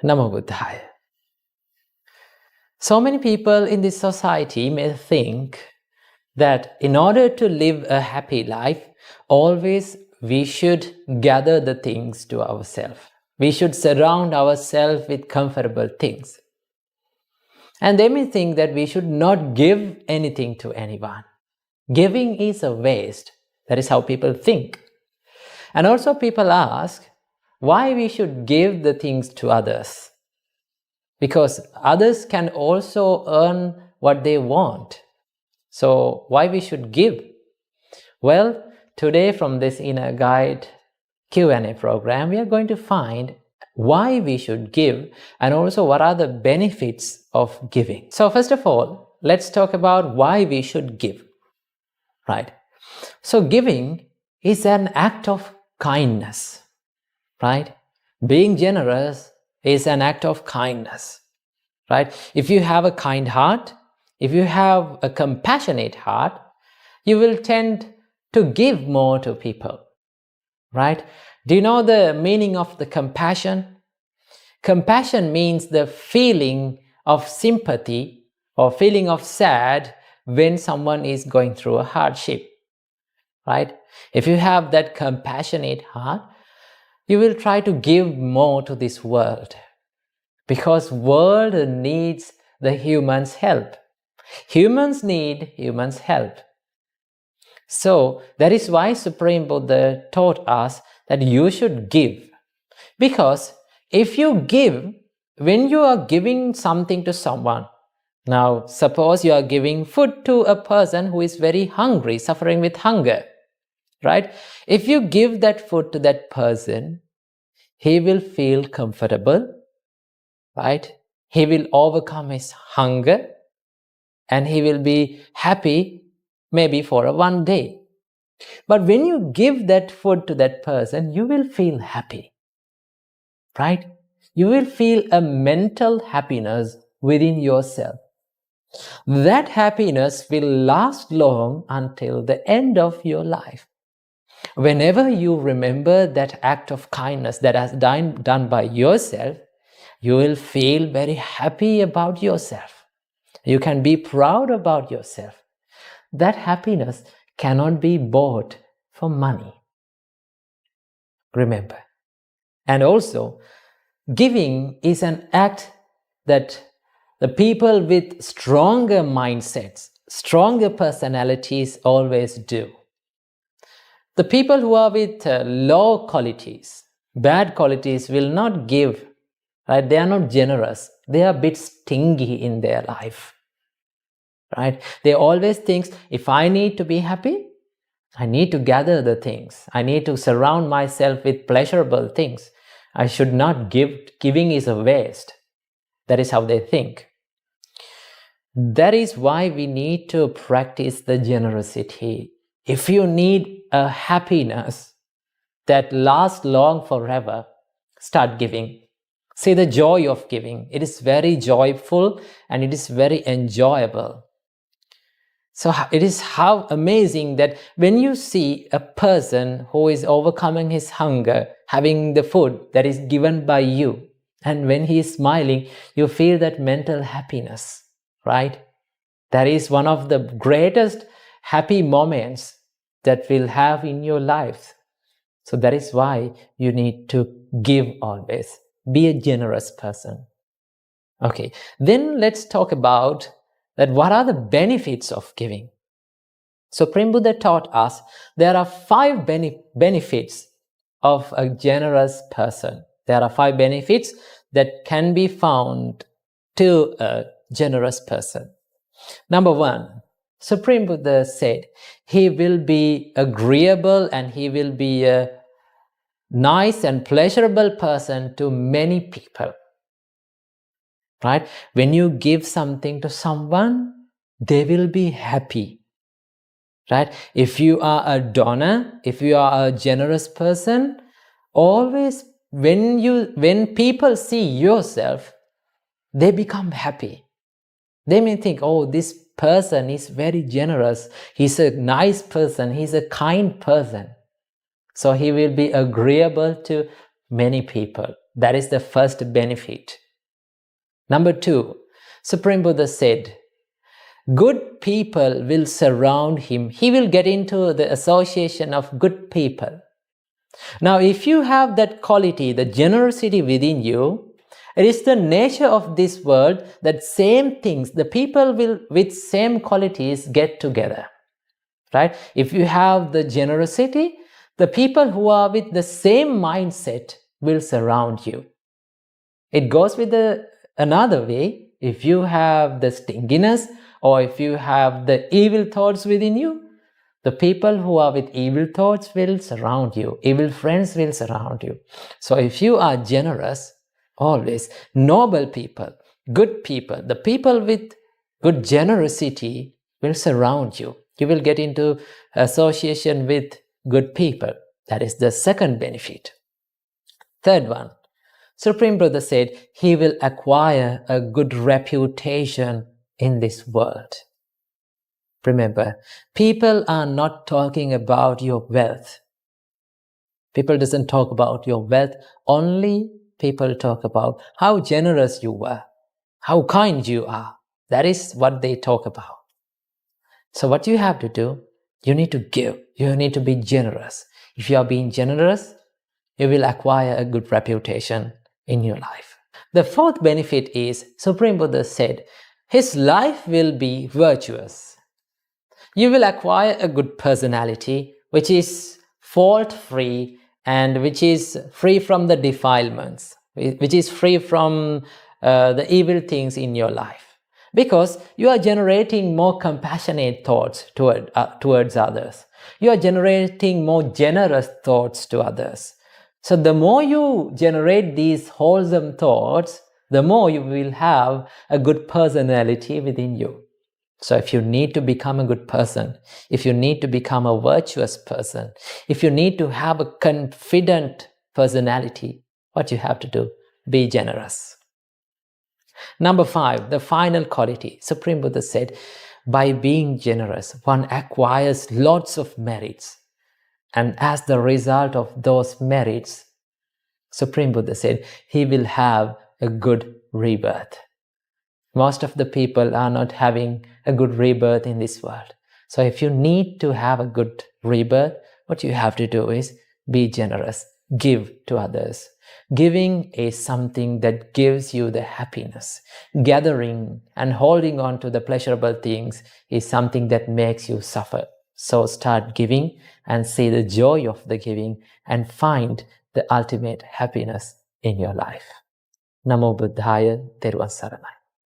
Namo Buddhaya. So many people in this society may think that in order to live a happy life, always we should gather the things to ourselves. We should surround ourselves with comfortable things. And they may think that we should not give anything to anyone. Giving is a waste. That is how people think. And also people ask why we should give the things to others. Because others can also earn what they want. So why we should give? Well, today from this Inner Guide Q&A program, we are going to find why we should give and also what are the benefits of giving. So first of all, let's talk about why we should give. Right? So giving is an act of kindness. Right? Being generous is an act of kindness. Right? If you have a kind heart, if you have a compassionate heart, you will tend to give more to people. Right? Do you know the meaning of the compassion? Compassion means the feeling of sympathy or feeling of sad when someone is going through a hardship. Right? If you have that compassionate heart, you will try to give more to this world. Because world needs the humans' help. Humans need humans' help. So that is why Supreme Buddha taught us that you should give. Because if you give, when you are giving something to someone, now suppose you are giving food to a person who is very hungry, suffering with hunger, right? If you give that food to that person, he will feel comfortable, right? He will overcome his hunger and he will be happy maybe for one day. But when you give that food to that person, you will feel happy, right? You will feel a mental happiness within yourself. That happiness will last long until the end of your life. Whenever you remember that act of kindness that has done by yourself, you will feel very happy about yourself. You can be proud about yourself. That happiness cannot be bought for money. Remember. And also, giving is an act that the people with stronger mindsets, stronger personalities always do. The people who are with low qualities, bad qualities will not give, right? They are not generous. They are a bit stingy in their life, right? They always think, if I need to be happy, I need to gather the things. I need to surround myself with pleasurable things. I should not give. Giving is a waste. That is how they think. That is why we need to practice the generosity. If you need a happiness that lasts long forever, start giving. See the joy of giving. It is very joyful and it is very enjoyable. So it is how amazing that when you see a person who is overcoming his hunger, having the food that is given by you, and when he is smiling, you feel that mental happiness, right? That is one of the greatest happy moments that we'll have in your life. So that is why you need to give always. Be a generous person. Okay, then let's talk about that what are the benefits of giving. Supreme Buddha taught us there are 5 benefits of a generous person. There are 5 benefits that can be found to a generous person. Number 1, Supreme Buddha said, he will be agreeable and he will be a nice and pleasurable person to many people. Right? When you give something to someone, they will be happy. Right? If you are a donor, if you are a generous person, always when people see yourself, they become happy. They may think, oh, this person is very generous. He's a nice person. He's a kind person. So he will be agreeable to many people. That is the first benefit. Number 2, Supreme Buddha said, good people will surround him. He will get into the association of good people. Now, if you have that quality, the generosity within you, it is the nature of this world that same things, the people will with same qualities get together, right? If you have the generosity, the people who are with the same mindset will surround you. It goes with another way. If you have the stinginess, or if you have the evil thoughts within you, the people who are with evil thoughts will surround you. Evil friends will surround you. So if you are generous, always noble people, good people, the people with good generosity will surround you. You will get into association with good people. That is the second benefit. Third one, Supreme Buddha said, he will acquire a good reputation in this world. Remember, people are not talking about your wealth. People doesn't talk about your wealth. Only people talk about how generous you were, how kind you are. That is what they talk about. So what you have to do, you need to give. You need to be generous. If you are being generous, you will acquire a good reputation in your life. The fourth benefit is, Supreme Buddha said, his life will be virtuous. You will acquire a good personality which is fault-free and which is free from the defilements, which is free from the evil things in your life. Because you are generating more compassionate thoughts towards others. You are generating more generous thoughts to others. So the more you generate these wholesome thoughts, the more you will have a good personality within you. So if you need to become a good person, if you need to become a virtuous person, if you need to have a confident personality, what you have to do? Be generous. Number 5, the final quality. Supreme Buddha said, by being generous, one acquires lots of merits. And as the result of those merits, Supreme Buddha said, he will have a good rebirth. Most of the people are not having a good rebirth in this world. So if you need to have a good rebirth, what you have to do is be generous, give to others. Giving is something that gives you the happiness. Gathering and holding on to the pleasurable things is something that makes you suffer. So start giving and see the joy of the giving and find the ultimate happiness in your life. Namo Buddhaya, Theruvan Saranai.